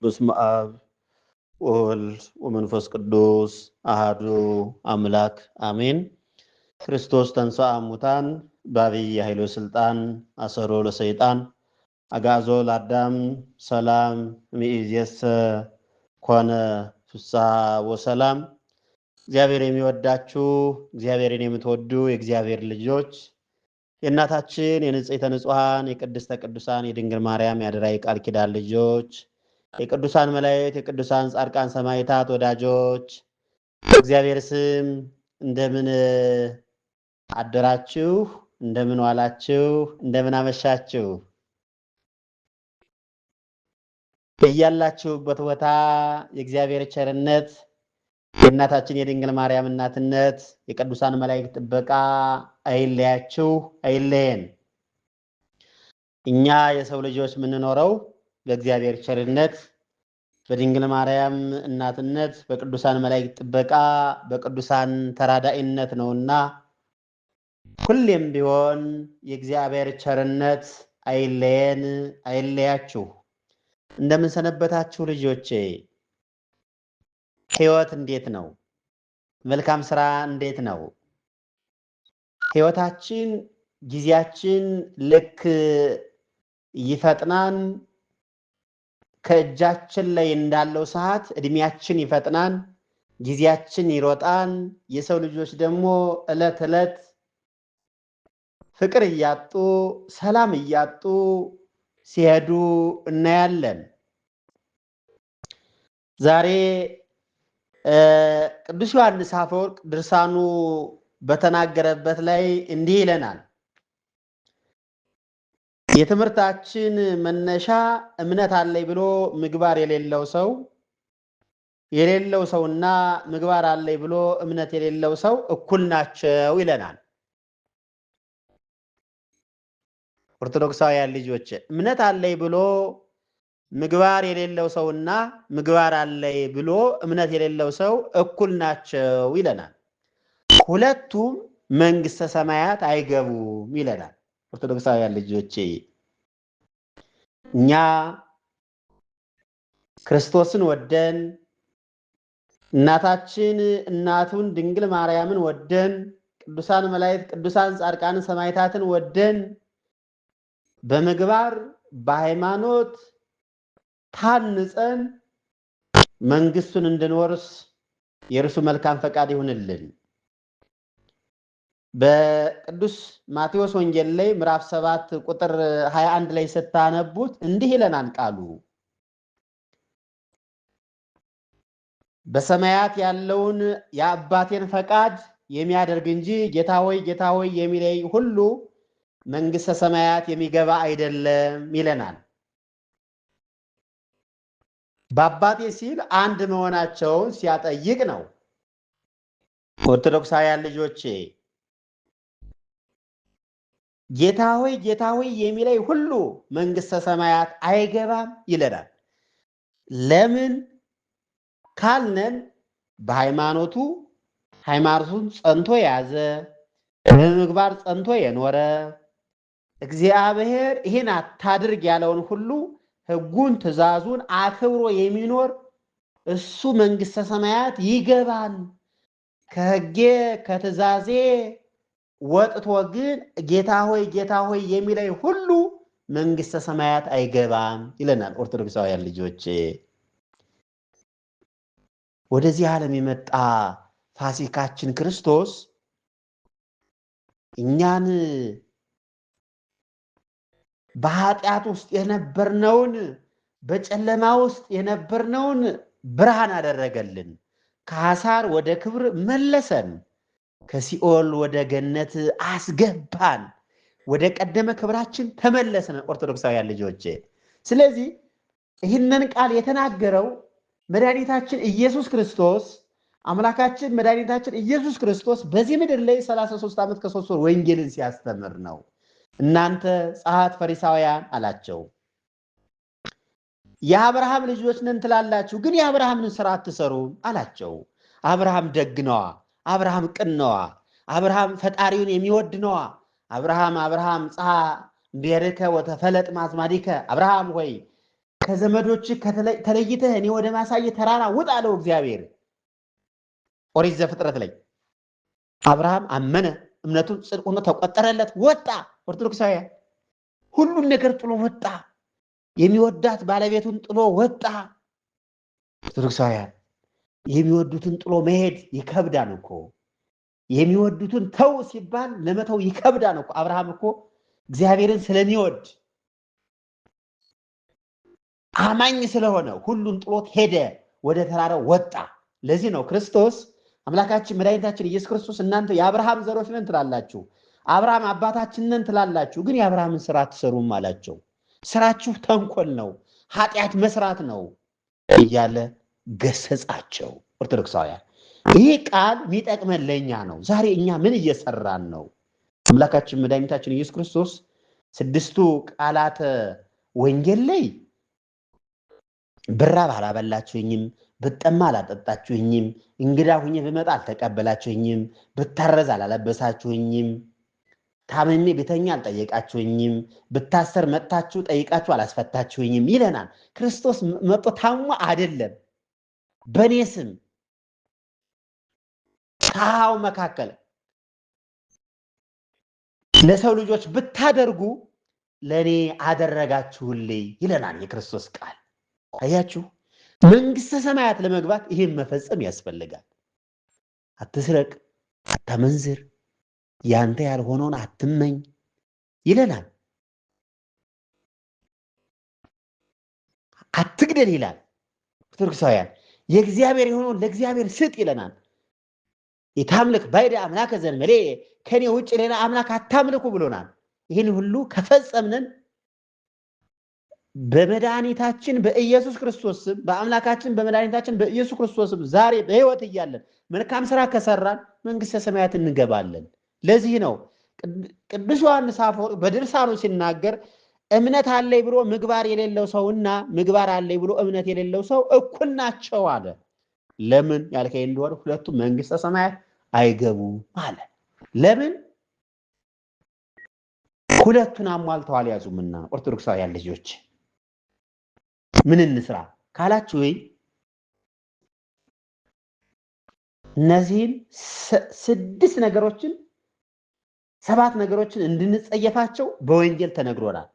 በስመ አብ ወወልድ ወመንፈስ ቅዱስ አሐዱ አምላክ አሜን። ክርስቶስ ተንሥአ እሙታን በዐቢይ ኃይሎ ሥልጣን አሰሮ ለሰይጣን አግዓዞ ለአዳም ሰላም እምይእዜሰ ኮነ ፍስሐ ወሰላም። እግዚአብሔር የሚወዳችሁ እግዚአብሔርን የምትወዱ የእግዚአብሔር ልጆች የእናታችን የንጽሕተ ንጹሐን የቅድስተ ቅዱሳን የድንግል ማርያም የአደራ የቃል ኪዳን ልጆች የቅዱሳን መላእክት የቅዱሳን ጻድቃን ሰማዕታት ወዳጆች እግዚአብሔር ስም እንደምን አደራችሁ? እንደምን ዋላችሁ? እንደምን አመሻችሁ? በያላችሁበት ቦታ የእግዚአብሔር ቸርነት የእናታችን የድንግል ማርያም እናትነት የቅዱሳን መላእክት ጥበቃ አይለያችሁ፣ አይለየን። እኛ የሰው ልጆች የምንኖረው በእግዚአብሔር ቸርነት በድንግል ማርያም እናትነት በቅዱሳን መላእክት ጥበቃ በቅዱሳን ተራዳኢነት ነውና ሁሌም ቢሆን የእግዚአብሔር ቸርነት አይለየን፣ አይለያችሁ። እንደምን ሰነበታችሁ ልጆቼ? ሕይወት እንዴት ነው? መልካም ስራ እንዴት ነው? ሕይወታችን ጊዜያችን ልክ ይፈጥናን ከእጃችን ላይ እንዳለው ሰዓት እድሜያችን ይፈጥናን፣ ጊዜያችን ይሮጣን። የሰው ልጆች ደግሞ ዕለት ዕለት ፍቅር እያጡ ሰላም እያጡ ሲሄዱ እናያለን። ዛሬ ቅዱስ ዮሐንስ አፈወርቅ ድርሳኑ በተናገረበት ላይ እንዲህ ይለናል። የትምህርታችን መነሻ እምነት አለኝ ብሎ ምግባር የሌለው ሰውና ምግባር አለኝ ብሎ እምነት የሌለው ሰው እኩል ናቸው ይለናል። ኦርቶዶክሳውያን ልጆች እምነት አለኝ ብሎ ምግባር የሌለው ሰውና ምግባር አለኝ ብሎ እምነት የሌለው ሰው እኩል ናቸው ይለናል። ሁለቱም መንግስተ ሰማያት አይገቡም ይለናል። ኦርቶዶክሳውያን ልጆቼ እኛ ክርስቶስን ወደን እናቱን ድንግል ማርያምን ወደን ቅዱሳን መላእክት ቅዱሳን ጻድቃን ሰማዕታትን ወደን በምግባር በሃይማኖት ታንጸን መንግስቱን እንድንወርስ የእርሱ መልካም ፈቃድ ይሁንልን። በቅዱስ ማቴዎስ ወንጌል ላይ ምዕራፍ 7 ቁጥር 21 ላይ ስታነቡት እንዲህ ይለናል ቃሉ። በሰማያት ያለውን የአባቴን ፈቃድ የሚያደርግ እንጂ ጌታ ሆይ ጌታ ሆይ የሚለኝ ሁሉ መንግስተ ሰማያት የሚገባ አይደለም ይለናል። በአባቴ ሲል አንድ መሆናቸውን ሲያጠይቅ ነው። ኦርቶዶክሳውያን ልጆቼ ጌታ ሆይ የሚለኝ ሁሉ መንግስተ ሰማያት አይገባም ይለናል። ለምን ካልነን ሃይማኖቱን ጸንቶ የያዘ በምግባር ጸንቶ የኖረ እግዚአብሔር ይህን አታድርግ ያለውን ሁሉ ሕጉን ትእዛዙን አክብሮ የሚኖር እሱ መንግስተ ሰማያት ይገባል። ከሕጌ ከትእዛዜ ወጥቶ ግን ጌታ ሆይ የሚለኝ ሁሉ መንግስተ ሰማያት አይገባም ይለናል። ኦርቶዶክሳውያን ልጆች ወደዚህ ዓለም የመጣ ፋሲካችን ክርስቶስ እኛን በኃጢአት ውስጥ የነበርነውን በጨለማ ውስጥ የነበርነውን ብርሃን አደረገልን። ከሐሳር ወደ ክብር መለሰን። ከሲኦል ወደ ገነት አስገባን። ወደ ቀደመ ክብራችን ተመለስን። ኦርቶዶክሳውያን ልጆች ስለዚህ ይህንን ቃል የተናገረው መድኃኒታችን ኢየሱስ ክርስቶስ አምላካችን መድኃኒታችን ኢየሱስ ክርስቶስ በዚህ ምድር ላይ 33 ዓመት ከ3 ወር ወንጌልን ሲያስተምር ነው። እናንተ ጸሐፍት ፈሪሳውያን አላቸው፣ የአብርሃም ልጆች ነን ትላላችሁ፣ ግን የአብርሃምን ስራ አትሰሩም አላቸው። አብርሃም ደግ ነዋ፣ አብርሃም ቅን ነዋ፣ አብርሃም ፈጣሪውን የሚወድ ነዋ። አብርሃም ጸሐ ብሔርከ ወተፈለጥ ማዝማዲከ፣ አብርሃም ሆይ ከዘመዶች ተለይተህ እኔ ወደ ማሳየ ተራራ ውጣ አለው እግዚአብሔር። ኦሪት ዘፍጥረት ላይ አብርሃም አመነ፣ እምነቱን ጽድቅ ሆኖ ተቆጠረለት፣ ወጣ። ኦርቶዶክሳውያን ሁሉን ነገር ጥሎ ወጣ። የሚወዳት ባለቤቱን ጥሎ ወጣ። ኦርቶዶክሳውያን የሚወዱትን ጥሎ መሄድ ይከብዳል እኮ። የሚወዱትን ተው ሲባል ለመተው ይከብዳል እኮ። አብርሃም እኮ እግዚአብሔርን ስለሚወድ አማኝ ስለሆነ ሁሉን ጥሎት ሄደ፣ ወደ ተራራው ወጣ። ለዚህ ነው ክርስቶስ አምላካችን መድኃኒታችን ኢየሱስ ክርስቶስ እናንተ የአብርሃም ዘሮች ነን ትላላችሁ፣ አብርሃም አባታችን ነን ትላላችሁ፣ ግን የአብርሃምን ስራ አትሰሩም አላቸው። ስራችሁ ተንኮል ነው፣ ኃጢአት መስራት ነው እያለ ገሰጻቸው። ኦርቶዶክሳውያን ይህ ቃል የሚጠቅመን ለእኛ ነው። ዛሬ እኛ ምን እየሰራን ነው? አምላካችን መድኃኒታችን ኢየሱስ ክርስቶስ 6ቱ ቃላተ ወንጌል ላይ ብራብ አላበላችሁኝም፣ ብጠማ አላጠጣችሁኝም፣ እንግዳ ሁኜ ብመጣ አልተቀበላችሁኝም፣ ብታረዝ አላለበሳችሁኝም፣ ታመሜ ቤተኛ አልጠየቃችሁኝም፣ ብታሰር መጥታችሁ ጠይቃችሁ አላስፈታችሁኝም ይለናል። ክርስቶስ መጥቶ ታሞ አይደለም። በእኔ ስም ከሃው መካከል ለሰው ልጆች ብታደርጉ ለእኔ አደረጋችሁልኝ ይለናል የክርስቶስ ቃል። አያችሁ፣ መንግስተ ሰማያት ለመግባት ይሄን መፈጸም ያስፈልጋል። አትስረቅ፣ አታመንዝር፣ ያንተ ያልሆነውን አትመኝ ይለናል። አትግደል ይላል። ኦርቶዶክሳውያን የእግዚአብሔር የሆነውን ለእግዚአብሔር ስጥ ይለናል። የታምልክ ባዕድ አምላከ ዘእንበሌ፣ ከኔ ውጭ ሌላ አምላክ አታምልኩ ብሎናል። ይህን ሁሉ ከፈጸምነን በመድኃኒታችን በኢየሱስ ክርስቶስ ስም በአምላካችን በመድኃኒታችን በኢየሱስ ክርስቶስ ስም ዛሬ በሕይወት እያለን መልካም ስራ ከሰራን መንግስተ ሰማያት እንገባለን። ለዚህ ነው ቅዱስ ዮሐንስ አፈወርቅ በድርሳኑ ሲናገር እምነት አለኝ ብሎ ምግባር የሌለው ሰውና ምግባር አለኝ ብሎ እምነት የሌለው ሰው እኩል ናቸው አለ። ለምን ያልከኝ እንደሆነ ሁለቱም መንግስተ ሰማያት አይገቡም አለ። ለምን? ሁለቱን አሟልተው አልያዙምና። ኦርቶዶክሳውያን ልጆች ምን እንስራ ካላችሁ እነዚህን 6 ነገሮችን 7 ነገሮችን እንድንጸየፋቸው በወንጌል ተነግሮናል።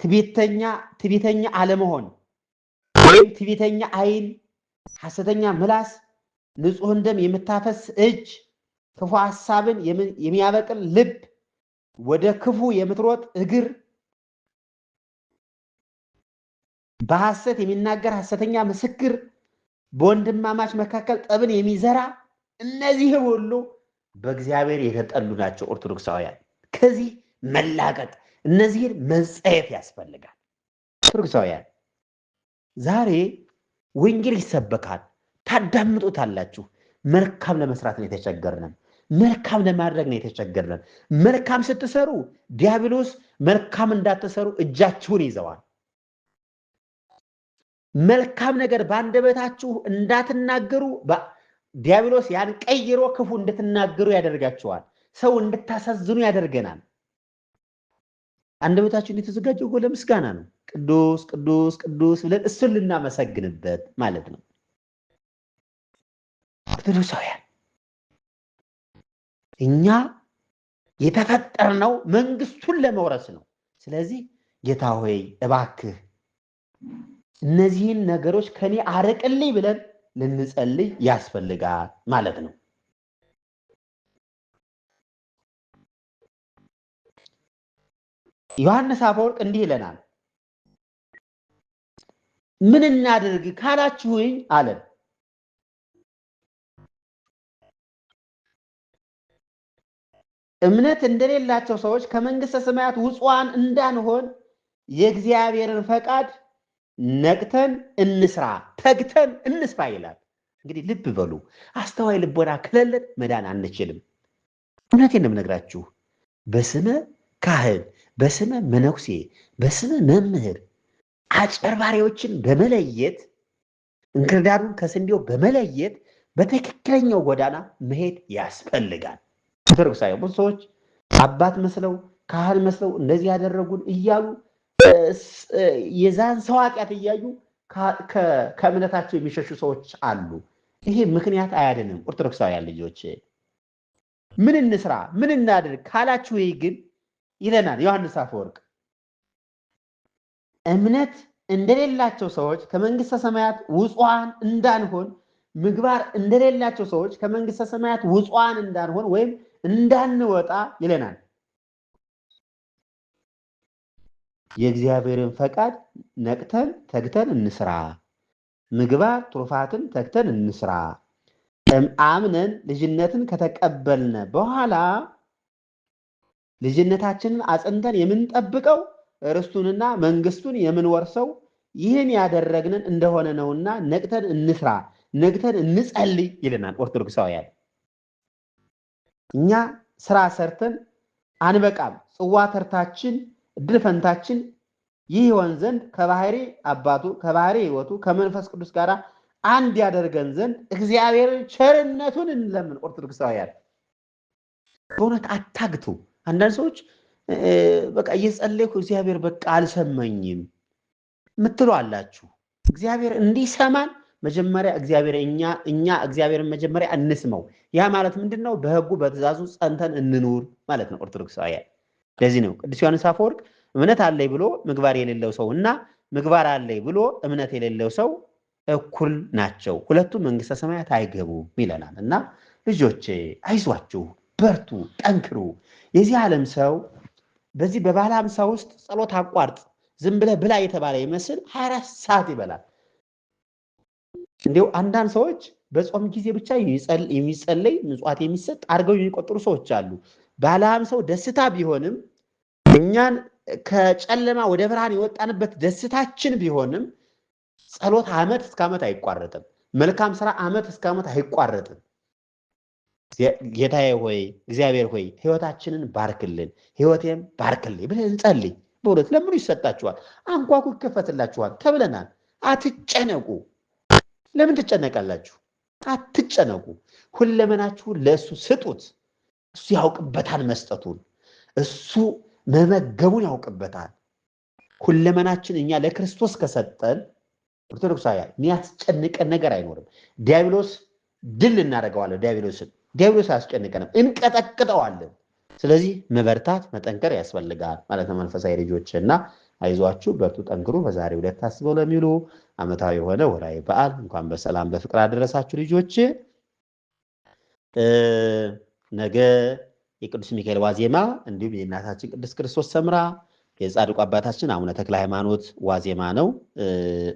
ትዕቢተኛ አለመሆን ወይም ትዕቢተኛ ዓይን፣ ሐሰተኛ ምላስ፣ ንጹሕን ደም የምታፈስ እጅ፣ ክፉ ሐሳብን የሚያበቅል ልብ፣ ወደ ክፉ የምትሮጥ እግር፣ በሐሰት የሚናገር ሐሰተኛ ምስክር፣ በወንድማማች መካከል ጠብን የሚዘራ፣ እነዚህ ሁሉ በእግዚአብሔር የተጠሉ ናቸው። ኦርቶዶክሳውያን ከዚህ መላቀቅ፣ እነዚህን መጸየፍ ያስፈልጋል። ኦርቶዶክሳውያን ዛሬ ወንጌል ይሰበካል፣ ታዳምጡታላችሁ። መልካም ለመስራት ነው የተቸገርነን። መልካም ለማድረግ ነው የተቸገርነን። መልካም ስትሰሩ ዲያብሎስ መልካም እንዳትሰሩ እጃችሁን ይዘዋል። መልካም ነገር በአንደበታችሁ እንዳትናገሩ ዲያብሎስ ያን ቀይሮ ክፉ እንድትናገሩ ያደርጋችኋል። ሰው እንድታሳዝኑ ያደርገናል። አንደበታችን የተዘጋጀው እኮ ለምስጋና ነው። ቅዱስ ቅዱስ ቅዱስ ብለን እሱን ልናመሰግንበት ማለት ነው። ኦርቶዶክሳውያን እኛ የተፈጠርነው መንግስቱን ለመውረስ ነው። ስለዚህ ጌታ ሆይ እባክህ እነዚህን ነገሮች ከኔ አርቅልኝ ብለን ልንጸልይ ያስፈልጋል ማለት ነው። ዮሐንስ አፈወርቅ እንዲህ ይለናል። ምን እናድርግ ካላችሁኝ አለን እምነት እንደሌላቸው ሰዎች ከመንግስተ ሰማያት ውጹዋን እንዳንሆን የእግዚአብሔርን ፈቃድ ነቅተን እንስራ፣ ተግተን እንስራ ይላል። እንግዲህ ልብ በሉ፣ አስተዋይ ልቦና ከሌለን መዳን አንችልም። እውነቴን ነው የምነግራችሁ። በስመ ካህን፣ በስመ መነኩሴ፣ በስመ መምህር አጭበርባሪዎችን በመለየት እንክርዳዱን ከስንዴው በመለየት በትክክለኛው ጎዳና መሄድ ያስፈልጋል። ኦርቶዶክሳውያን ብዙ ሰዎች አባት መስለው ካህን መስለው እንደዚህ ያደረጉን እያሉ የዛን ሰው ኃጢአት እያዩ ከእምነታቸው የሚሸሹ ሰዎች አሉ። ይሄ ምክንያት አያድንም። ኦርቶዶክሳውያን ልጆች ምን እንስራ ምን እናድርግ ካላችሁ ይህ ግን ይለናል ዮሐንስ አፈወርቅ እምነት እንደሌላቸው ሰዎች ከመንግስተ ሰማያት ውጹዋን እንዳንሆን ምግባር እንደሌላቸው ሰዎች ከመንግስተ ሰማያት ውጹዋን እንዳንሆን ወይም እንዳንወጣ ይለናል። የእግዚአብሔርን ፈቃድ ነቅተን ተግተን እንስራ፣ ምግባር ትሩፋትን ተግተን እንስራ። አምነን ልጅነትን ከተቀበልነ በኋላ ልጅነታችንን አጽንተን የምንጠብቀው ርስቱንና መንግስቱን የምንወርሰው ይህን ያደረግንን እንደሆነ ነውና ነቅተን እንስራ፣ ነቅተን እንጸልይ ይለናል። ኦርቶዶክሳውያን እኛ ስራ ሰርተን አንበቃም። ጽዋ ተርታችን እድል ፈንታችን ይህ ይሆን ዘንድ ከባህሪ አባቱ ከባህሪ ሕይወቱ ከመንፈስ ቅዱስ ጋር አንድ ያደርገን ዘንድ እግዚአብሔርን ቸርነቱን እንለምን። ኦርቶዶክሳውያን በእውነት አታግቱ። አንዳንድ ሰዎች በቃ እየጸለይኩ እግዚአብሔር በቃ አልሰማኝም ምትሉ አላችሁ። እግዚአብሔር እንዲሰማን መጀመሪያ እኛ እግዚአብሔርን መጀመሪያ እንስመው። ያ ማለት ምንድነው? በሕጉ በትእዛዙ ጸንተን እንኑር ማለት ነው። ኦርቶዶክሳውያን ለዚህ ነው ቅዱስ ዮሐንስ አፈወርቅ እምነት አለኝ ብሎ ምግባር የሌለው ሰው እና ምግባር አለኝ ብሎ እምነት የሌለው ሰው እኩል ናቸው፣ ሁለቱም መንግስተ ሰማያት አይገቡም ይለናል። እና ልጆቼ አይዟችሁ፣ በርቱ፣ ጠንክሩ። የዚህ ዓለም ሰው በዚህ በባለ ሃምሳ ውስጥ ጸሎት አቋርጥ ዝም ብለህ ብላ የተባለ ይመስል 24 ሰዓት ይበላል። እንዲሁ አንዳንድ ሰዎች በጾም ጊዜ ብቻ የሚጸለይ ምጽዋት የሚሰጥ አድርገው የሚቆጥሩ ሰዎች አሉ። ባለ ሃምሳው ደስታ ቢሆንም እኛን ከጨለማ ወደ ብርሃን የወጣንበት ደስታችን ቢሆንም ጸሎት ዓመት እስከ ዓመት አይቋረጥም። መልካም ስራ ዓመት እስከ ዓመት አይቋረጥም። ጌታዬ ሆይ እግዚአብሔር ሆይ ህይወታችንን ባርክልን፣ ህይወቴም ባርክልኝ ብለን እንጸልይ። በእውነት ለምኑ ይሰጣችኋል፣ አንኳኩ ይከፈትላችኋል ተብለናል። አትጨነቁ። ለምን ትጨነቃላችሁ? አትጨነቁ። ሁለመናችሁን ለእሱ ስጡት። እሱ ያውቅበታል መስጠቱን፣ እሱ መመገቡን ያውቅበታል። ሁለመናችን እኛ ለክርስቶስ ከሰጠን ኦርቶዶክሳውያን የሚያስጨንቀን ነገር አይኖርም። ዲያብሎስ ድል እናደርገዋለን። ዲያብሎስ አያስጨንቀንም፣ እንቀጠቅጠዋለን። ስለዚህ መበርታት መጠንከር ያስፈልጋል ማለት ነው። መንፈሳዊ ልጆች እና አይዟችሁ፣ በርቱ፣ ጠንክሩ። በዛሬው ዕለት ታስበው ለሚሉ ዓመታዊ የሆነ ወርሃዊ በዓል እንኳን በሰላም በፍቅር አደረሳችሁ ልጆች። ነገ የቅዱስ ሚካኤል ዋዜማ እንዲሁም የእናታችን ቅድስት ክርስቶስ ሰምራ የጻድቁ አባታችን አቡነ ተክለ ሃይማኖት ዋዜማ ነው።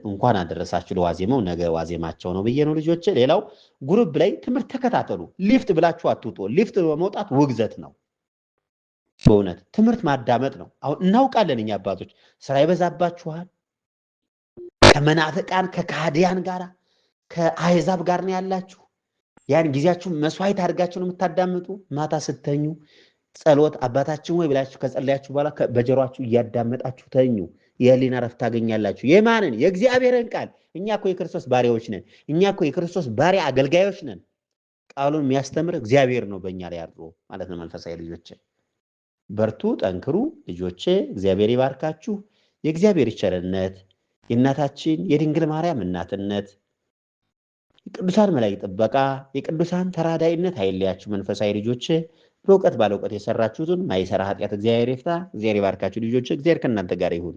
እንኳን አደረሳችሁ ለዋዜማው። ነገ ዋዜማቸው ነው ብዬ ነው ልጆች። ሌላው ጉሩብ ላይ ትምህርት ተከታተሉ። ሊፍት ብላችሁ አትውጡ። ሊፍት በመውጣት ውግዘት ነው። በእውነት ትምህርት ማዳመጥ ነው። አሁን እናውቃለን እኛ አባቶች ስራ ይበዛባችኋል። ከመናፍቃን ከካህዲያን ጋር ከአሕዛብ ጋር ነው ያላችሁ። ያን ጊዜያችሁ መስዋዕት አድርጋችሁ ነው የምታዳምጡ። ማታ ስተኙ ጸሎት አባታችን ወይ ብላችሁ ከጸለያችሁ በኋላ በጆሮአችሁ እያዳመጣችሁ ተኙ። የህሊና ረፍት ታገኛላችሁ። የማንን? የእግዚአብሔርን ቃል። እኛ እኮ የክርስቶስ ባሪያዎች ነን። እኛ እኮ የክርስቶስ ባሪያ አገልጋዮች ነን። ቃሉን የሚያስተምር እግዚአብሔር ነው በእኛ ላይ አድሮ ማለት ነው። መንፈሳዊ ልጆቼ በርቱ፣ ጠንክሩ ልጆቼ። እግዚአብሔር ይባርካችሁ። የእግዚአብሔር ቸርነት፣ የእናታችን የድንግል ማርያም እናትነት፣ የቅዱሳን መላእክት ጥበቃ፣ የቅዱሳን ተራዳይነት አይለያችሁ መንፈሳዊ ልጆቼ። በእውቀት ባለ እውቀት የሰራችሁትን ማይሰራ ኃጢአት እግዚአብሔር ይፍታ። እግዚአብሔር ይባርካችሁ ልጆቼ። እግዚአብሔር ከእናንተ ጋር ይሁን።